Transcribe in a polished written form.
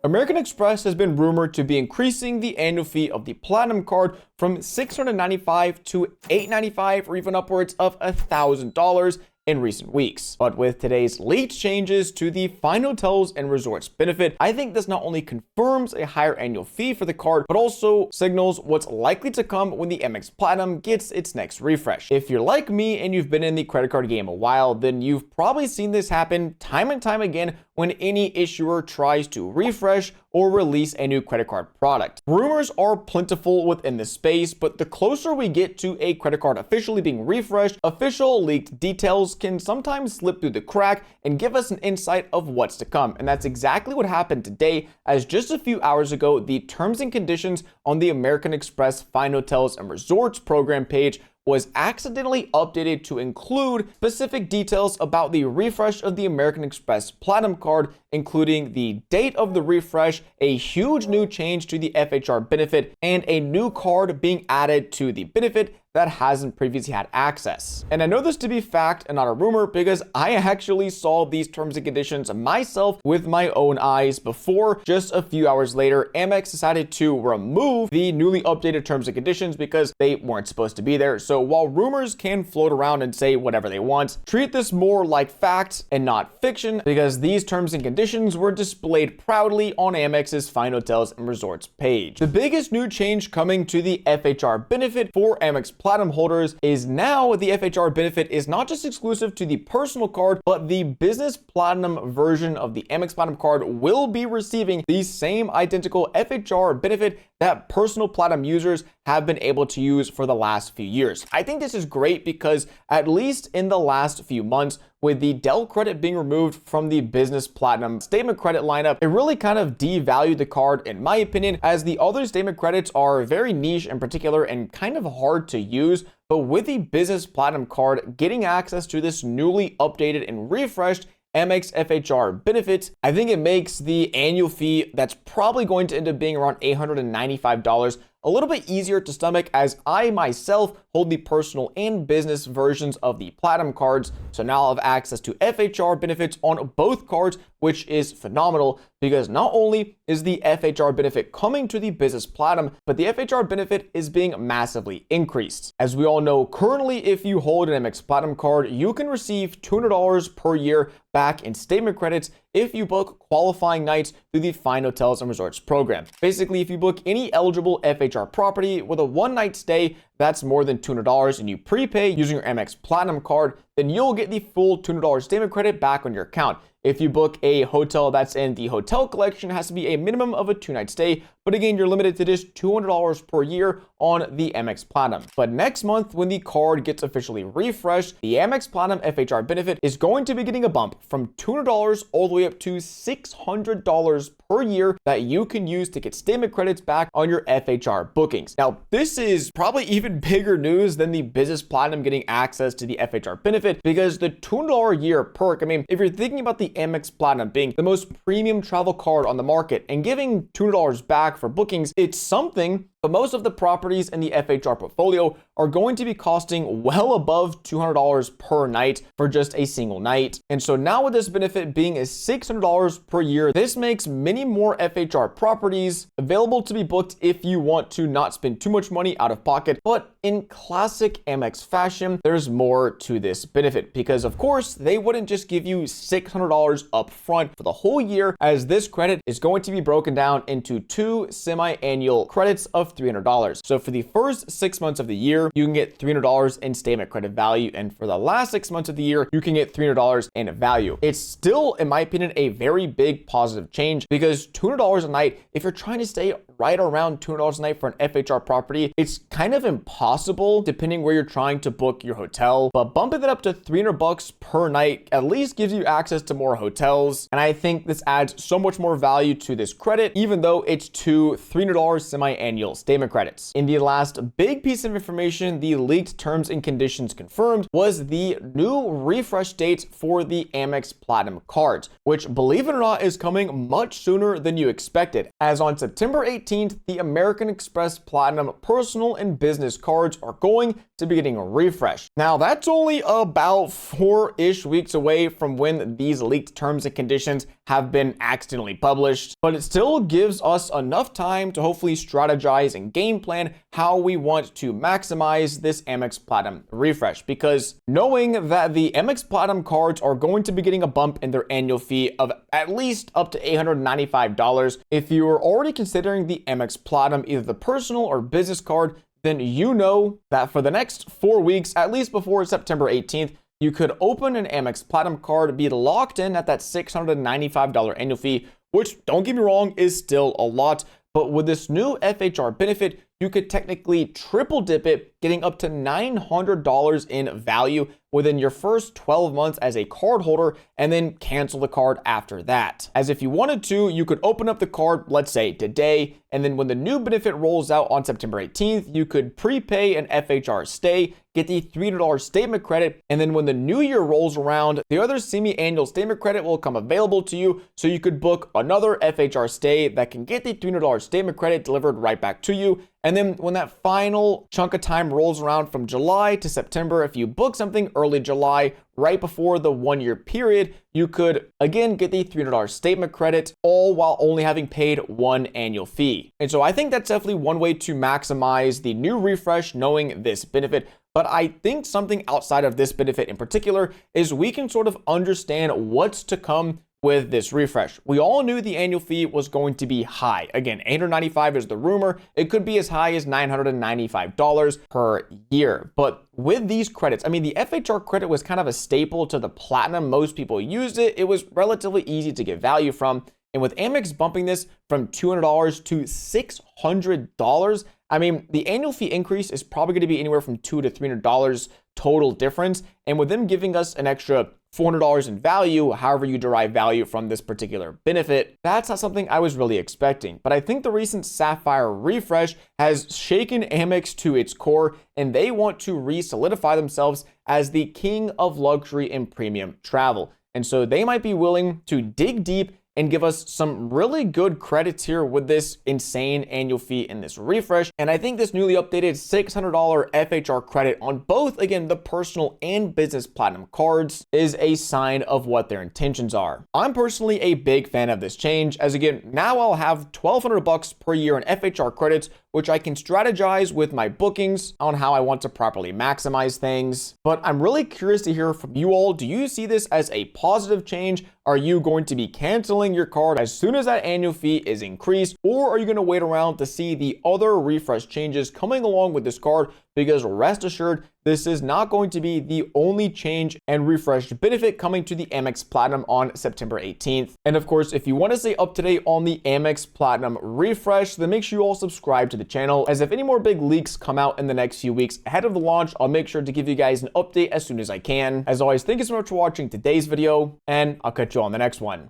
American Express has been rumored to be increasing the annual fee of the Platinum card from $695 to $895 or even upwards of $1,000 in recent weeks. But with today's leaked changes to the Fine Hotels and Resorts benefit, I think this not only confirms a higher annual fee for the card, but also signals what's likely to come when the Amex Platinum gets its next refresh. If you're like me and you've been in the credit card game a while, then you've probably seen this happen time and time again when any issuer tries to refresh or release a new credit card product. Rumors are plentiful within this space, but the closer we get to a credit card officially being refreshed, official leaked details can sometimes slip through the crack and give us an insight of what's to come. And that's exactly what happened today, as just a few hours ago, the terms and conditions on the American Express Fine Hotels and Resorts program page was accidentally updated to include specific details about the refresh of the American Express Platinum card, including the date of the refresh, a huge new change to the FHR benefit, and a new card being added to the benefit that hasn't previously had access. And I know this to be fact and not a rumor because I actually saw these terms and conditions myself with my own eyes before just a few hours later, Amex decided to remove the newly updated terms and conditions because they weren't supposed to be there. So while rumors can float around and say whatever they want, treat this more like fact and not fiction because these terms and conditions were displayed proudly on Amex's Fine Hotels and Resorts page. The biggest new change coming to the FHR benefit for Amex Platinum holders is now the FHR benefit is not just exclusive to the personal card, but the business platinum version of the Amex Platinum card will be receiving the same identical FHR benefit that personal platinum users have been able to use for the last few years. I think this is great because at least in the last few months, with the Dell credit being removed from the business platinum statement credit lineup, it really kind of devalued the card in my opinion, as the other statement credits are very niche in particular and kind of hard to use. But with the business platinum card getting access to this newly updated and refreshed Amex FHR benefits, I think it makes the annual fee that's probably going to end up being around $895 a little bit easier to stomach, as I myself hold the personal and business versions of the Platinum cards. So now I'll have access to FHR benefits on both cards, which is phenomenal because not only is the FHR benefit coming to the business Platinum, but the FHR benefit is being massively increased. As we all know, currently, if you hold an Amex Platinum card, you can receive $200 per year back in statement credits if you book qualifying nights through the Fine Hotels and Resorts program. Basically, if you book any eligible FHR property with a one-night stay that's more than $200 and you prepay using your Amex Platinum card, then you'll get the full $200 statement credit back on your account. If you book a hotel that's in the hotel collection, it has to be a minimum of a 2-night stay. But again, you're limited to just $200 per year on the Amex Platinum. But next month, when the card gets officially refreshed, the Amex Platinum FHR benefit is going to be getting a bump from $200 all the way up to $600 per year that you can use to get statement credits back on your FHR bookings. Now, this is probably even bigger news than the business Platinum getting access to the FHR benefit, because the $200 a year perk, I mean, if you're thinking about the Amex Platinum being the most premium travel card on the market and giving $200 back for bookings, it's something. But most of the properties in the FHR portfolio are going to be costing well above $200 per night for just a single night. And so now with this benefit being $600 per year, this makes many more FHR properties available to be booked if you want to not spend too much money out of pocket. But in classic Amex fashion, there's more to this benefit because of course they wouldn't just give you $600 up front for the whole year, as this credit is going to be broken down into 2 semi-annual credits of $300. So for the first 6 months of the year, you can get $300 in statement credit value. And for the last 6 months of the year, you can get $300 in value. It's still, in my opinion, a very big positive change because $200 a night, if you're trying to stay right around $200 a night for an FHR property, it's kind of impossible depending where you're trying to book your hotel. But bumping it up to $300 per night at least gives you access to more hotels. And I think this adds so much more value to this credit, even though it's 2 $300 semi-annual statement credits. In the last big piece of information, the leaked terms and conditions confirmed was the new refresh date for the Amex Platinum cards, which, believe it or not, is coming much sooner than you expected. As on September 18th, the American Express Platinum personal and business cards are going to be getting refreshed. Now, that's only about 4-ish weeks away from when these leaked terms and conditions have been accidentally published, but it still gives us enough time to hopefully strategize and game plan how we want to maximize this Amex Platinum refresh, because knowing that the Amex Platinum cards are going to be getting a bump in their annual fee of at least up to $895, if you are already considering the Amex Platinum, either the personal or business card, then you know that for the next 4 weeks, at least before September 18th, you could open an Amex Platinum card, be locked in at that $695 annual fee, which, don't get me wrong, is still a lot. But with this new FHR benefit, you could technically triple dip it, getting up to $900 in value within your first 12 months as a card holder, and then cancel the card after that. As if you wanted to, you could open up the card, let's say today, and then when the new benefit rolls out on September 18th, you could prepay an FHR stay, get the $300 statement credit, and then when the new year rolls around, the other semi-annual statement credit will come available to you, so you could book another FHR stay that can get the $300 statement credit delivered right back to you. And then when that final chunk of time rolls around from July to September, if you book something early July, right before the 1 year period, you could again get the $300 statement credit, all while only having paid one annual fee. And so I think that's definitely one way to maximize the new refresh, knowing this benefit. But I think something outside of this benefit in particular is we can sort of understand what's to come with this refresh. We all knew the annual fee was going to be high. Again, $895 is the rumor. It could be as high as $995 per year. But with these credits, I mean, the FHR credit was kind of a staple to the Platinum. Most people used it. It was relatively easy to get value from. And with Amex bumping this from $200 to $600, I mean, the annual fee increase is probably going to be anywhere from $200 to $300 total difference. And with them giving us an extra $400 in value, however you derive value from this particular benefit, that's not something I was really expecting. But I think the recent Sapphire refresh has shaken Amex to its core, and they want to re-solidify themselves as the king of luxury and premium travel. And so they might be willing to dig deep and give us some really good credits here with this insane annual fee in this refresh. And I think this newly updated $600 FHR credit on both, again, the personal and business Platinum cards is a sign of what their intentions are. I'm personally a big fan of this change, as again, now I'll have $1,200 per year in FHR credits, which I can strategize with my bookings on how I want to properly maximize things. But I'm really curious to hear from you all. Do you see this as a positive change? Are you going to be canceling your card as soon as that annual fee is increased? Or are you going to wait around to see the other refresh changes coming along with this card? Because rest assured, this is not going to be the only change and refreshed benefit coming to the Amex Platinum on September 18th. And of course, if you want to stay up to date on the Amex Platinum refresh, then make sure you all subscribe to the channel, as if any more big leaks come out in the next few weeks ahead of the launch, I'll make sure to give you guys an update as soon as I can. As always, thank you so much for watching today's video, and I'll catch you on the next one.